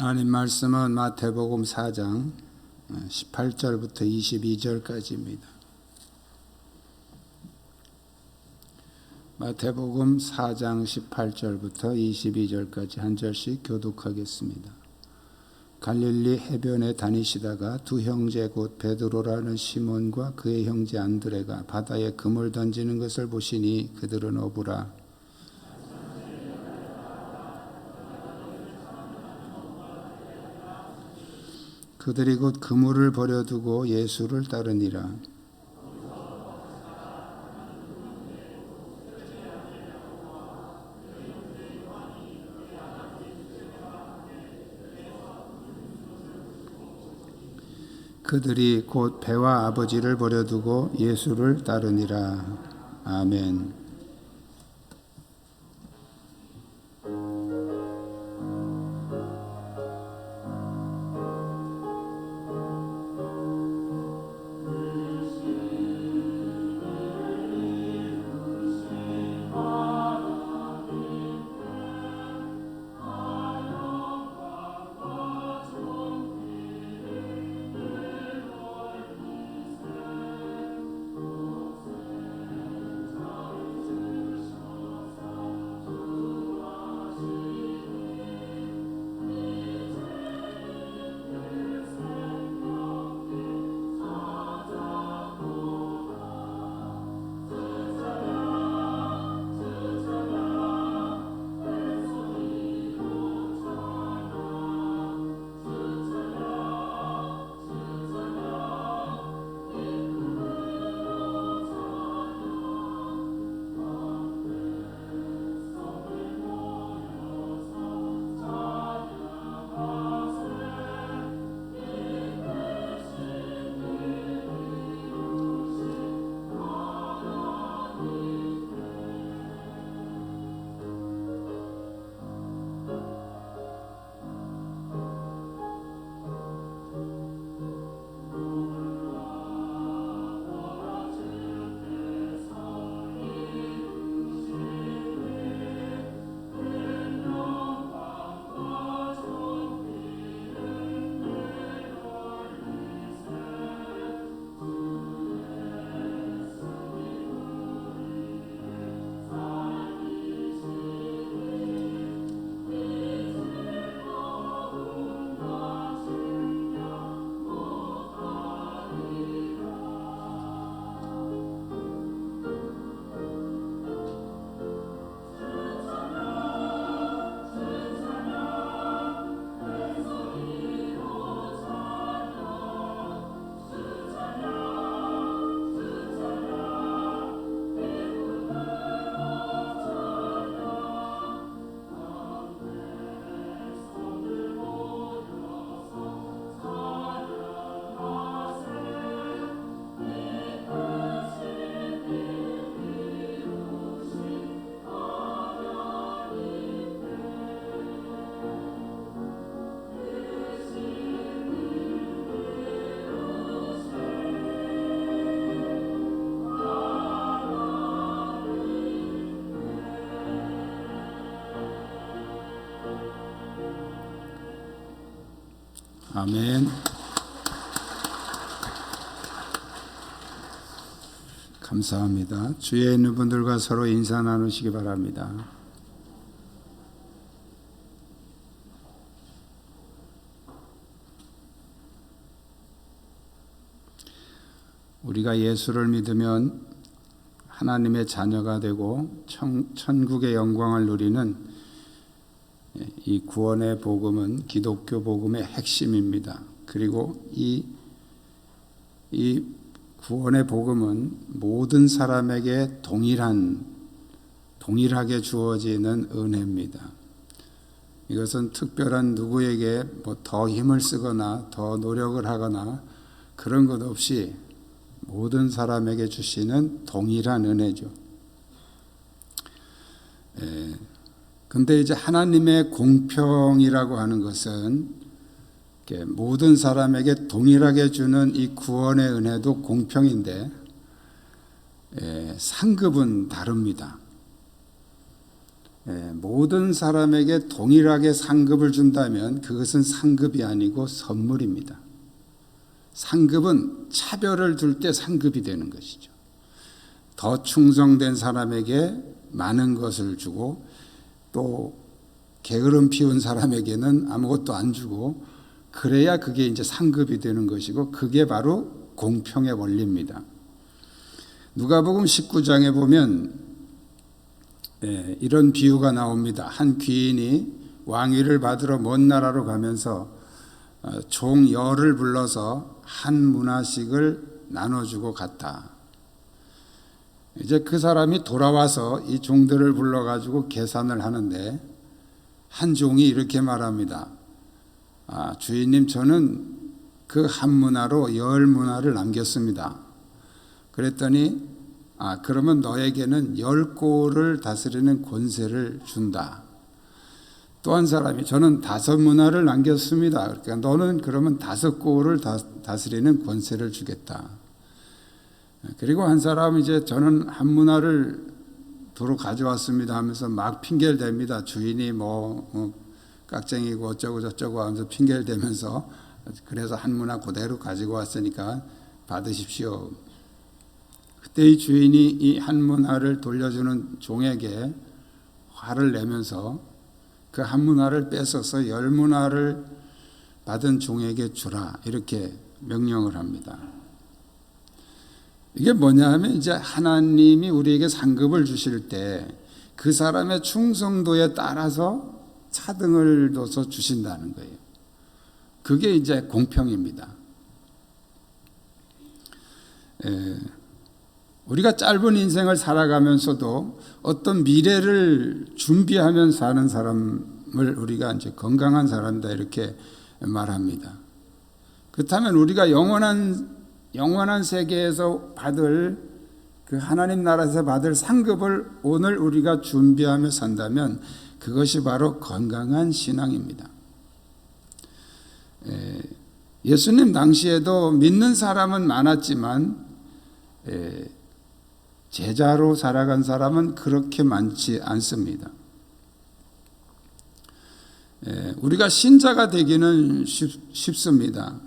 하나님 말씀은 마태복음 4장 18절부터 22절까지입니다. 마태복음 4장 18절부터 22절까지 한 절씩 교독하겠습니다. 갈릴리 해변에 다니시다가 두 형제 곧 베드로라는 시몬과 그의 형제 안드레가 바다에 그물 던지는 것을 보시니 그들은 어부라. 그들이 곧 그물을 버려두고 예수를 따르니라. 그들이 곧 배와 아버지를 버려두고 예수를 따르니라. 아멘. 아멘. 감사합니다. 주위에 있는 분들과 서로 인사 나누시기 바랍니다. 우리가 예수를 믿으면 하나님의 자녀가 되고 천국의 영광을 누리는 이 구원의 복음은 기독교 복음의 핵심입니다. 그리고 이 구원의 복음은 모든 사람에게 동일하게 주어지는 은혜입니다. 이것은 특별한 누구에게 더 힘을 쓰거나 더 노력을 하거나 그런 것 없이 모든 사람에게 주시는 동일한 은혜죠. 근데 이제 하나님의 공평이라고 하는 것은 모든 사람에게 동일하게 주는 이 구원의 은혜도 공평인데 상급은 다릅니다. 모든 사람에게 동일하게 상급을 준다면 그것은 상급이 아니고 선물입니다. 상급은 차별을 둘 때 상급이 되는 것이죠. 더 충성된 사람에게 많은 것을 주고 또 게으름 피운 사람에게는 아무것도 안 주고 그래야 그게 이제 상급이 되는 것이고 그게 바로 공평의 원리입니다. 누가복음 19장에 보면 이런 비유가 나옵니다. 한 귀인이 왕위를 받으러 먼 나라로 가면서 종 열을 불러서 한 문화씩을 나눠주고 갔다. 이제 그 사람이 돌아와서 이 종들을 불러가지고 계산을 하는데 한 종이 이렇게 말합니다. 주인님, 저는 그 한 문화로 10문화를 남겼습니다. 그랬더니 그러면 너에게는 10고를 다스리는 권세를 준다. 또 한 사람이 저는 5문화를 남겼습니다. 그러니까 너는 그러면 5고를 다스리는 권세를 주겠다. 그리고 한 사람은 이제 저는 한 문화를 도로 가져왔습니다 하면서 막 핑계를 댑니다. 주인이 깍쟁이고 어쩌고 저쩌고 하면서 핑계를 대면서 그래서 한 문화 그대로 가지고 왔으니까 받으십시오. 그때 이 주인이 이 한 문화를 돌려주는 종에게 화를 내면서 그 한 문화를 뺏어서 10문화를 받은 종에게 주라 이렇게 명령을 합니다. 이게 뭐냐 하면 이제 하나님이 우리에게 상급을 주실 때 그 사람의 충성도에 따라서 차등을 둬서 주신다는 거예요. 그게 이제 공평입니다. 우리가 짧은 인생을 살아가면서도 어떤 미래를 준비하면서 사는 사람을 우리가 이제 건강한 사람이다 이렇게 말합니다. 그렇다면 우리가 영원한 세계에서 받을 그 하나님 나라에서 받을 상급을 오늘 우리가 준비하며 산다면 그것이 바로 건강한 신앙입니다. 예수님 당시에도 믿는 사람은 많았지만 제자로 살아간 사람은 그렇게 많지 않습니다. 우리가 신자가 되기는 쉽습니다.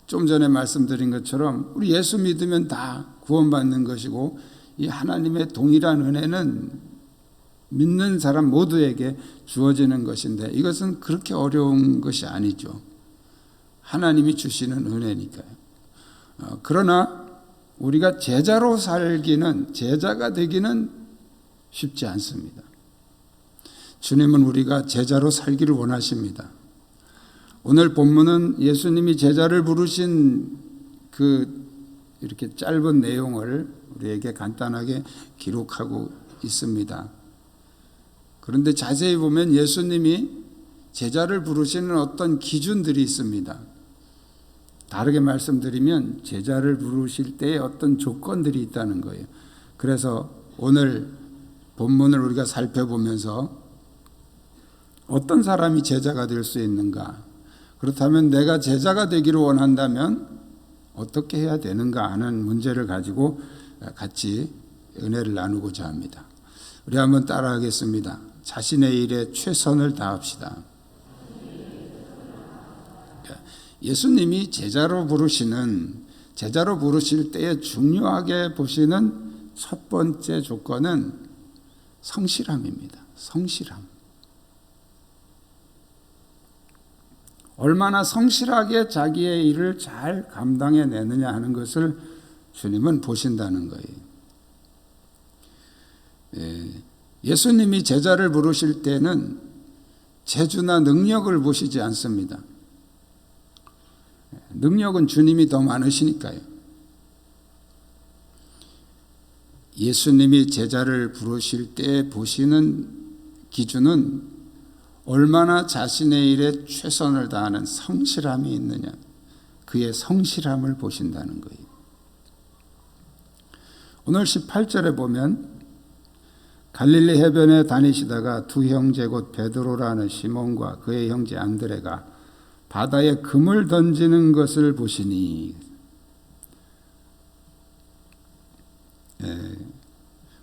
좀 전에 말씀드린 것처럼 우리 예수 믿으면 다 구원받는 것이고 이 하나님의 동일한 은혜는 믿는 사람 모두에게 주어지는 것인데 이것은 그렇게 어려운 것이 아니죠. 하나님이 주시는 은혜니까요. 그러나 우리가 제자로 살기는 제자가 되기는 쉽지 않습니다. 주님은 우리가 제자로 살기를 원하십니다. 오늘 본문은 예수님이 제자를 부르신 이렇게 짧은 내용을 우리에게 간단하게 기록하고 있습니다. 그런데 자세히 보면 예수님이 제자를 부르시는 어떤 기준들이 있습니다. 다르게 말씀드리면 제자를 부르실 때의 어떤 조건들이 있다는 거예요. 그래서 오늘 본문을 우리가 살펴보면서 어떤 사람이 제자가 될 수 있는가? 그렇다면 내가 제자가 되기를 원한다면 어떻게 해야 되는가 하는 문제를 가지고 같이 은혜를 나누고자 합니다. 우리 한번 따라하겠습니다. 자신의 일에 최선을 다합시다. 예수님이 제자로 부르실 때에 중요하게 보시는 첫 번째 조건은 성실함입니다. 성실함. 얼마나 성실하게 자기의 일을 잘 감당해내느냐 하는 것을 주님은 보신다는 거예요. 예수님이 제자를 부르실 때는 재주나 능력을 보시지 않습니다. 능력은 주님이 더 많으시니까요. 예수님이 제자를 부르실 때 보시는 기준은 얼마나 자신의 일에 최선을 다하는 성실함이 있느냐, 그의 성실함을 보신다는 거예요. 오늘 18절에 보면 갈릴리 해변에 다니시다가 두 형제 곧 베드로라는 시몬과 그의 형제 안드레가 바다에 금을 던지는 것을 보시니,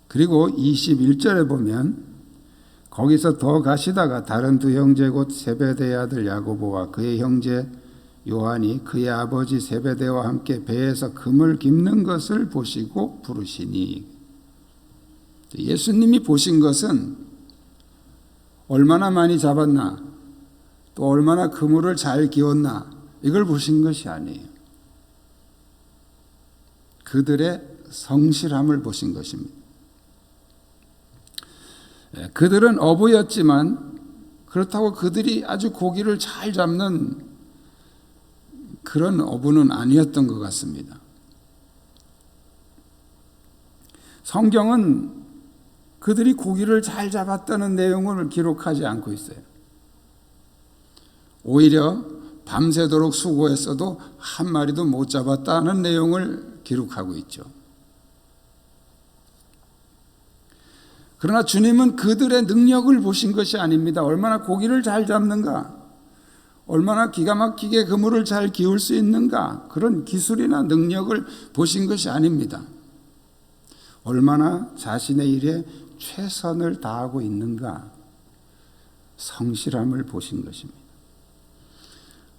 그리고 21절에 보면 거기서 더 가시다가 다른 두 형제 곧 세베대의 아들 야고보와 그의 형제 요한이 그의 아버지 세베대와 함께 배에서 금을 깁는 것을 보시고 부르시니, 예수님이 보신 것은 얼마나 많이 잡았나, 또 얼마나 그물을 잘 기웠나, 이걸 보신 것이 아니에요. 그들의 성실함을 보신 것입니다. 그들은 어부였지만 그렇다고 그들이 아주 고기를 잘 잡는 그런 어부는 아니었던 것 같습니다. 성경은 그들이 고기를 잘 잡았다는 내용을 기록하지 않고 있어요. 오히려 밤새도록 수고했어도 한 마리도 못 잡았다는 내용을 기록하고 있죠. 그러나 주님은 그들의 능력을 보신 것이 아닙니다. 얼마나 고기를 잘 잡는가, 얼마나 기가 막히게 그물을 잘 기울 수 있는가, 그런 기술이나 능력을 보신 것이 아닙니다. 얼마나 자신의 일에 최선을 다하고 있는가, 성실함을 보신 것입니다.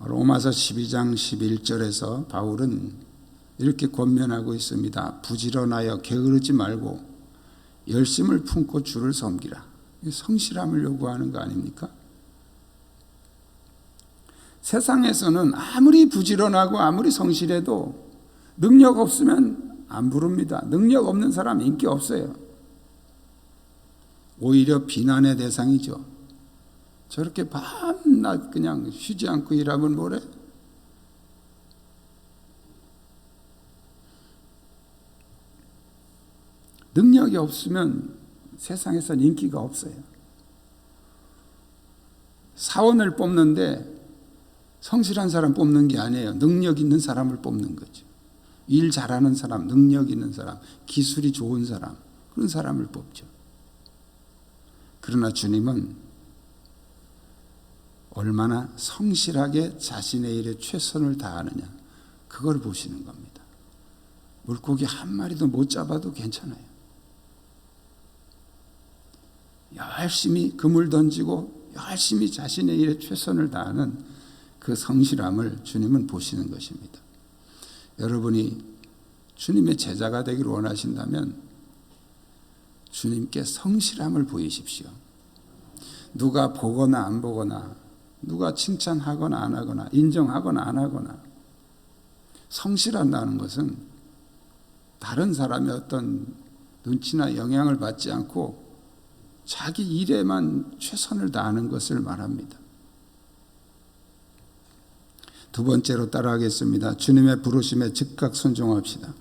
로마서 12장 11절에서 바울은 이렇게 권면하고 있습니다. 부지런하여 게으르지 말고 열심을 품고 주를 섬기라. 성실함을 요구하는 거 아닙니까? 세상에서는 아무리 부지런하고 아무리 성실해도 능력 없으면 안 부릅니다. 능력 없는 사람 인기 없어요. 오히려 비난의 대상이죠. 저렇게 밤낮 그냥 쉬지 않고 일하면 뭐래? 능력이 없으면 세상에선 인기가 없어요. 사원을 뽑는데 성실한 사람 뽑는 게 아니에요. 능력 있는 사람을 뽑는 거죠. 일 잘하는 사람, 능력 있는 사람, 기술이 좋은 사람, 그런 사람을 뽑죠. 그러나 주님은 얼마나 성실하게 자신의 일에 최선을 다하느냐, 그걸 보시는 겁니다. 물고기 한 마리도 못 잡아도 괜찮아요. 열심히 그물 던지고 열심히 자신의 일에 최선을 다하는 그 성실함을 주님은 보시는 것입니다. 여러분이 주님의 제자가 되기를 원하신다면 주님께 성실함을 보이십시오. 누가 보거나 안 보거나, 누가 칭찬하거나 안 하거나, 인정하거나 안 하거나, 성실한다는 것은 다른 사람의 어떤 눈치나 영향을 받지 않고 자기 일에만 최선을 다하는 것을 말합니다. 두 번째로 따라하겠습니다. 주님의 부르심에 즉각 순종합시다.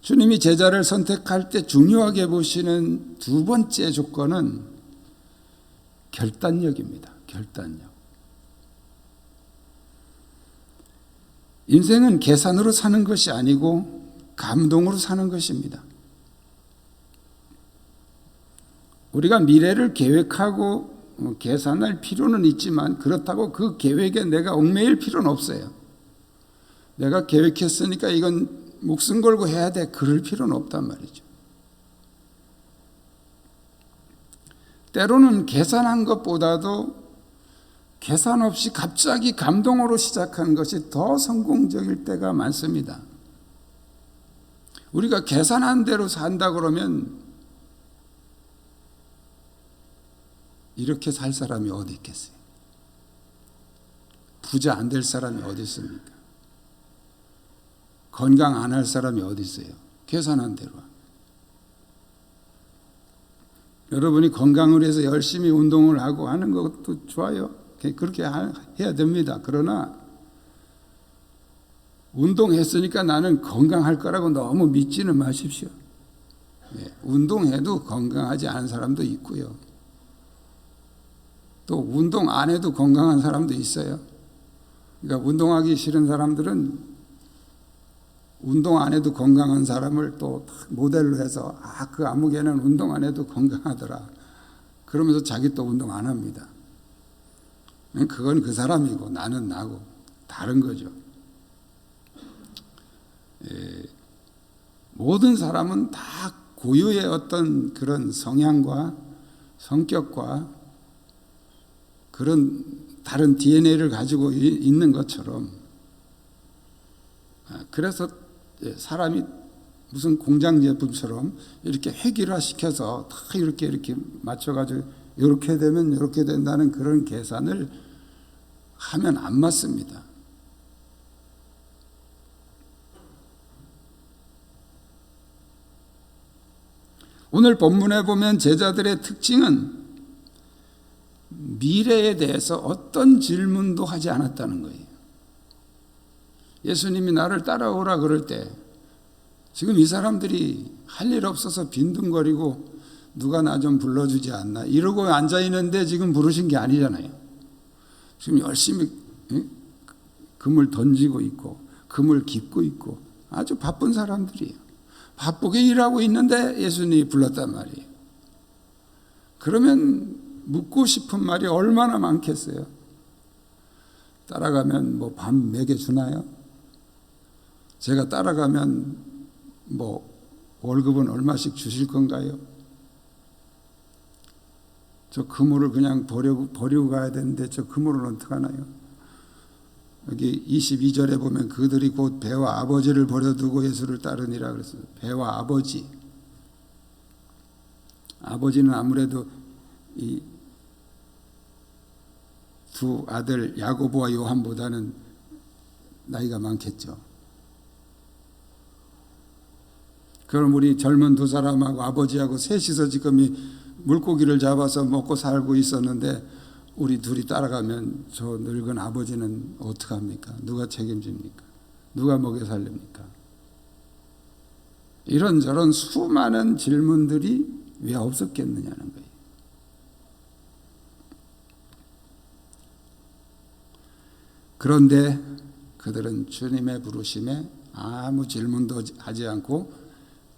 주님이 제자를 선택할 때 중요하게 보시는 두 번째 조건은 결단력입니다. 결단력. 인생은 계산으로 사는 것이 아니고 감동으로 사는 것입니다. 우리가 미래를 계획하고 계산할 필요는 있지만 그렇다고 그 계획에 내가 얽매일 필요는 없어요. 내가 계획했으니까 이건 목숨 걸고 해야 돼, 그럴 필요는 없단 말이죠. 때로는 계산한 것보다도 계산 없이 갑자기 감동으로 시작한 것이 더 성공적일 때가 많습니다. 우리가 계산한 대로 산다 그러면 이렇게 살 사람이 어디 있겠어요? 부자 안 될 사람이 어디 있습니까? 건강 안 할 사람이 어디 있어요? 계산한 대로. 여러분이 건강을 위해서 열심히 운동을 하고 하는 것도 좋아요. 그렇게 해야 됩니다. 그러나 운동했으니까 나는 건강할 거라고 너무 믿지는 마십시오. 운동해도 건강하지 않은 사람도 있고요. 또 운동 안 해도 건강한 사람도 있어요. 그러니까 운동하기 싫은 사람들은 운동 안 해도 건강한 사람을 또 모델로 해서 그 아무개는 운동 안 해도 건강하더라, 그러면서 자기 또 운동 안 합니다. 그건 그 사람이고 나는 나고 다른 거죠. 모든 사람은 다 고유의 어떤 그런 성향과 성격과 그런 다른 DNA를 가지고 있는 것처럼, 그래서 사람이 무슨 공장 제품처럼 이렇게 획일화시켜서 다 이렇게 맞춰가지고 이렇게 되면 이렇게 된다는 그런 계산을 하면 안 맞습니다. 오늘 본문에 보면 제자들의 특징은 미래에 대해서 어떤 질문도 하지 않았다는 거예요. 예수님이 나를 따라오라 그럴 때 지금 이 사람들이 할 일 없어서 빈둥거리고 누가 나 좀 불러주지 않나 이러고 앉아있는데 지금 부르신 게 아니잖아요. 지금 열심히 금을 던지고 있고 금을 깃고 있고 아주 바쁜 사람들이에요. 바쁘게 일하고 있는데 예수님이 불렀단 말이에요. 그러면 묻고 싶은 말이 얼마나 많겠어요. 따라가면 뭐 밥 먹여주나요? 제가 따라가면 뭐 월급은 얼마씩 주실 건가요? 저 그물을 그냥 버리고 가야 되는데 저 그물을 어떡하나요? 여기 22절에 보면 그들이 곧 배와 아버지를 버려두고 예수를 따르니라 그랬어요. 배와 아버지. 아버지는 아무래도 이 두 아들 야고보와 요한보다는 나이가 많겠죠. 그럼 우리 젊은 두 사람하고 아버지하고 셋이서 지금 이 물고기를 잡아서 먹고 살고 있었는데 우리 둘이 따라가면 저 늙은 아버지는 어떡합니까? 누가 책임집니까? 누가 먹여 살립니까? 이런저런 수많은 질문들이 왜 없었겠느냐는 거예요. 그런데 그들은 주님의 부르심에 아무 질문도 하지 않고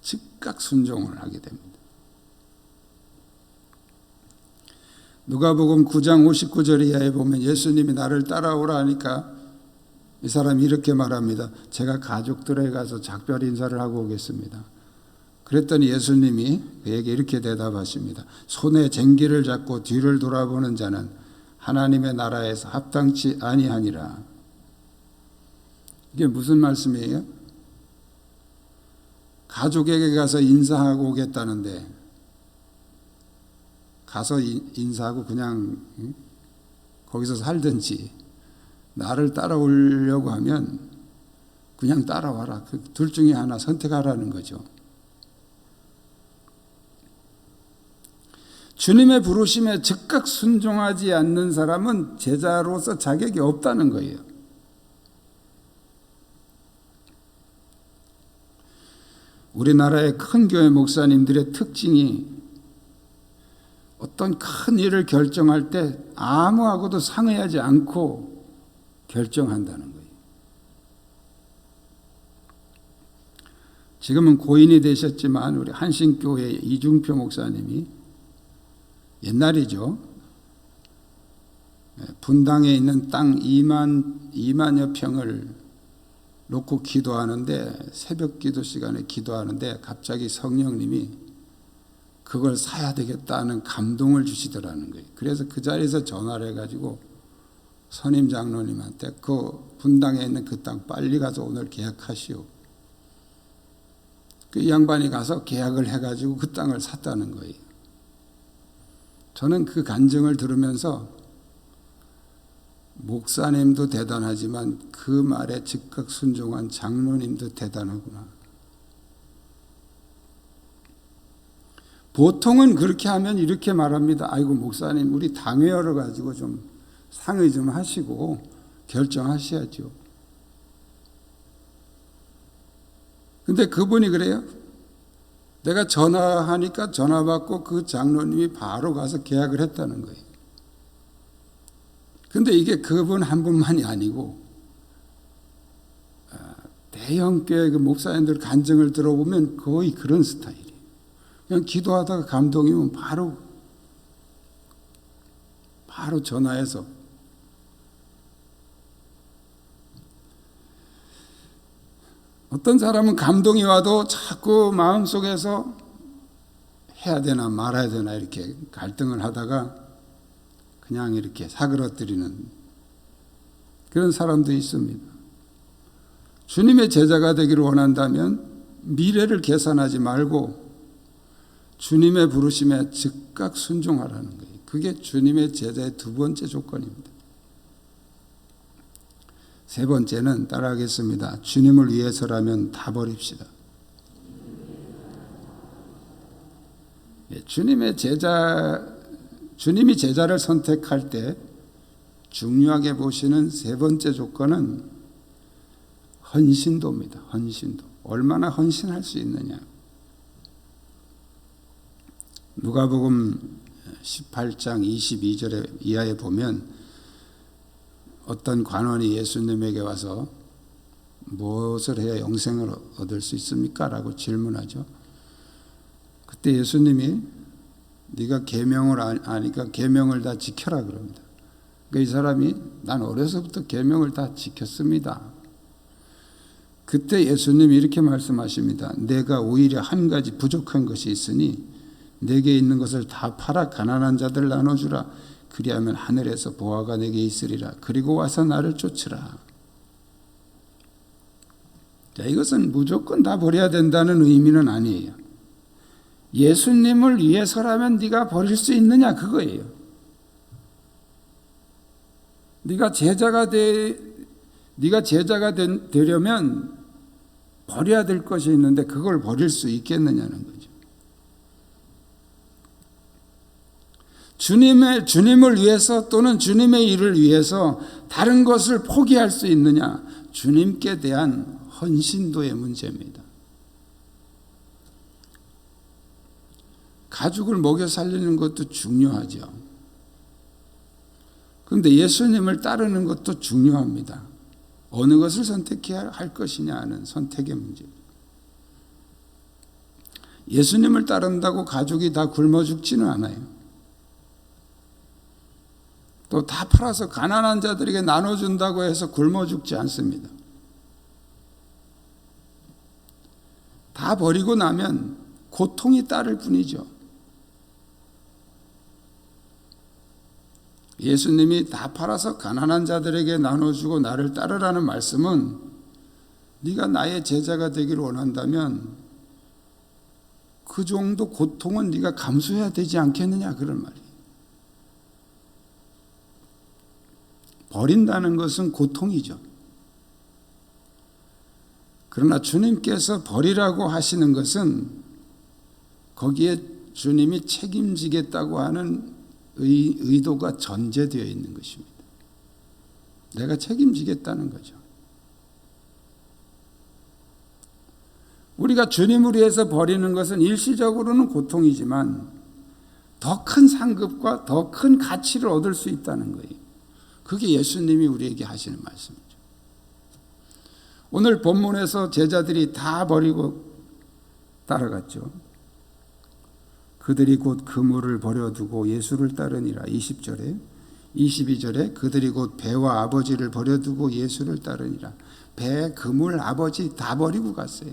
즉각 순종을 하게 됩니다. 누가복음 9장 59절 이하에 보면 예수님이 나를 따라오라 하니까 이 사람이 이렇게 말합니다. 제가 가족들에 가서 작별 인사를 하고 오겠습니다. 그랬더니 예수님이 그에게 이렇게 대답하십니다. 손에 쟁기를 잡고 뒤를 돌아보는 자는 하나님의 나라에서 합당치 아니하니라. 이게 무슨 말씀이에요? 가족에게 가서 인사하고 오겠다는데 가서 인사하고 그냥 거기서 살든지 나를 따라오려고 하면 그냥 따라와라. 그 둘 중에 하나 선택하라는 거죠. 주님의 부르심에 즉각 순종하지 않는 사람은 제자로서 자격이 없다는 거예요. 우리나라의 큰 교회 목사님들의 특징이 어떤 큰 일을 결정할 때 아무하고도 상의하지 않고 결정한다는 거예요. 지금은 고인이 되셨지만 우리 한신교회 이중표 목사님이 옛날이죠. 분당에 있는 땅 2만여 평을 놓고 기도하는데 새벽 기도 시간에 기도하는데 갑자기 성령님이 그걸 사야 되겠다는 감동을 주시더라는 거예요. 그래서 그 자리에서 전화를 해가지고 선임 장로님한테 그 분당에 있는 그 땅 빨리 가서 오늘 계약하시오. 그 양반이 가서 계약을 해가지고 그 땅을 샀다는 거예요. 저는 그 간증을 들으면서 목사님도 대단하지만 그 말에 즉각 순종한 장로님도 대단하구나. 보통은 그렇게 하면 이렇게 말합니다. 아이고 목사님 우리 당회여러 가지고 좀 상의 좀 하시고 결정하셔야죠. 근데 그분이 그래요. 내가 전화하니까 전화 받고 그 장로님이 바로 가서 계약을 했다는 거예요. 근데 이게 그분 한 분만이 아니고 대형교회 그 목사님들 간증을 들어보면 거의 그런 스타일이에요. 그냥 기도하다가 감동이 오면 바로 전화해서 어떤 사람은 감동이 와도 자꾸 마음속에서 해야 되나 말아야 되나 이렇게 갈등을 하다가 그냥 이렇게 사그러뜨리는 그런 사람도 있습니다. 주님의 제자가 되기를 원한다면 미래를 계산하지 말고 주님의 부르심에 즉각 순종하라는 거예요. 그게 주님의 제자의 두 번째 조건입니다. 세 번째는 따라하겠습니다. 주님을 위해서라면 다 버립시다. 주님이 제자를 선택할 때 중요하게 보시는 세 번째 조건은 헌신도입니다. 헌신도. 얼마나 헌신할 수 있느냐. 누가복음 18장 22절에 이하에 보면 어떤 관원이 예수님에게 와서 무엇을 해야 영생을 얻을 수 있습니까? 라고 질문하죠. 그때 예수님이 네가 계명을 아니까 계명을 다 지켜라 그럽니다. 그러니까 이 사람이 난 어려서부터 계명을 다 지켰습니다. 그때 예수님이 이렇게 말씀하십니다. 내가 오히려 한 가지 부족한 것이 있으니 내게 있는 것을 다 팔아 가난한 자들 나눠주라. 그리하면 하늘에서 보화가 내게 있으리라. 그리고 와서 나를 쫓으라. 자, 이것은 무조건 다 버려야 된다는 의미는 아니에요. 예수님을 위해서라면 네가 버릴 수 있느냐 그거예요. 네가 제자가 되려면 버려야 될 것이 있는데 그걸 버릴 수 있겠느냐는 거죠. 주님을 위해서 또는 주님의 일을 위해서 다른 것을 포기할 수 있느냐? 주님께 대한 헌신도의 문제입니다. 가족을 먹여 살리는 것도 중요하죠. 그런데 예수님을 따르는 것도 중요합니다. 어느 것을 선택해야 할 것이냐 하는 선택의 문제입니다. 예수님을 따른다고 가족이 다 굶어 죽지는 않아요. 또 다 팔아서 가난한 자들에게 나눠준다고 해서 굶어 죽지 않습니다. 다 버리고 나면 고통이 따를 뿐이죠. 예수님이 다 팔아서 가난한 자들에게 나눠주고 나를 따르라는 말씀은 네가 나의 제자가 되기를 원한다면 그 정도 고통은 네가 감수해야 되지 않겠느냐 그런 말이에요. 버린다는 것은 고통이죠. 그러나 주님께서 버리라고 하시는 것은 거기에 주님이 책임지겠다고 하는 의도가 전제되어 있는 것입니다. 내가 책임지겠다는 거죠. 우리가 주님을 위해서 버리는 것은 일시적으로는 고통이지만 더 큰 상급과 더 큰 가치를 얻을 수 있다는 거예요. 그게 예수님이 우리에게 하시는 말씀이죠. 오늘 본문에서 제자들이 다 버리고 따라갔죠. 그들이 곧 그물을 버려두고 예수를 따르니라. 20절에 22절에 그들이 곧 배와 아버지를 버려두고 예수를 따르니라. 배, 그물, 아버지 다 버리고 갔어요.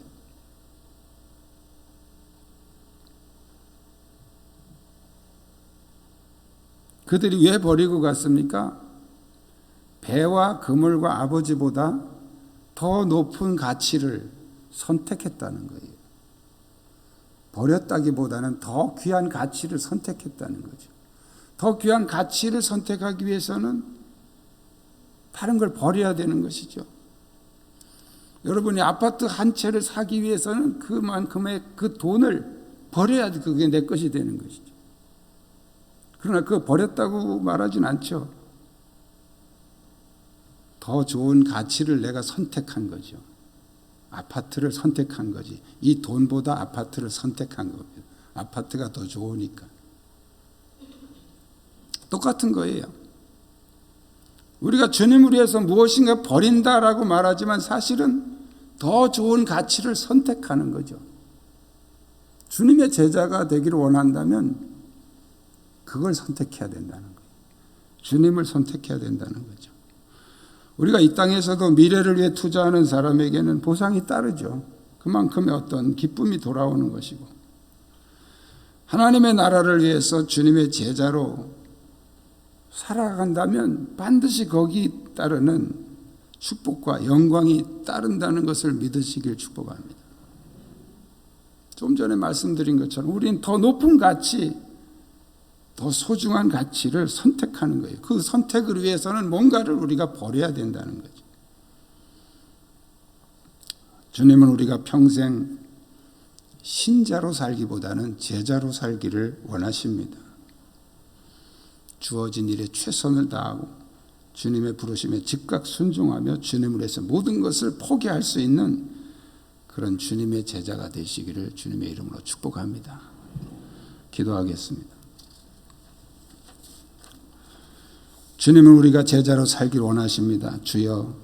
그들이 왜 버리고 갔습니까? 배와 그물과 아버지보다 더 높은 가치를 선택했다는 거예요. 버렸다기보다는 더 귀한 가치를 선택했다는 거죠. 더 귀한 가치를 선택하기 위해서는 다른 걸 버려야 되는 것이죠. 여러분이 아파트 한 채를 사기 위해서는 그만큼의 그 돈을 버려야지 그게 내 것이 되는 것이죠. 그러나 그거 버렸다고 말하진 않죠. 더 좋은 가치를 내가 선택한 거죠. 아파트를 선택한 거지. 이 돈보다 아파트를 선택한 겁니다. 아파트가 더 좋으니까. 똑같은 거예요. 우리가 주님을 위해서 무엇인가 버린다라고 말하지만 사실은 더 좋은 가치를 선택하는 거죠. 주님의 제자가 되기를 원한다면 그걸 선택해야 된다는 거예요. 주님을 선택해야 된다는 거죠. 우리가 이 땅에서도 미래를 위해 투자하는 사람에게는 보상이 따르죠. 그만큼의 어떤 기쁨이 돌아오는 것이고 하나님의 나라를 위해서 주님의 제자로 살아간다면 반드시 거기 따르는 축복과 영광이 따른다는 것을 믿으시길 축복합니다. 좀 전에 말씀드린 것처럼 우리는 더 높은 가치, 더 소중한 가치를 선택하는 거예요. 그 선택을 위해서는 뭔가를 우리가 버려야 된다는 거죠. 주님은 우리가 평생 신자로 살기보다는 제자로 살기를 원하십니다. 주어진 일에 최선을 다하고 주님의 부르심에 즉각 순종하며 주님을 위해서 모든 것을 포기할 수 있는 그런 주님의 제자가 되시기를 주님의 이름으로 축복합니다. 기도하겠습니다. 주님은 우리가 제자로 살기를 원하십니다. 주여,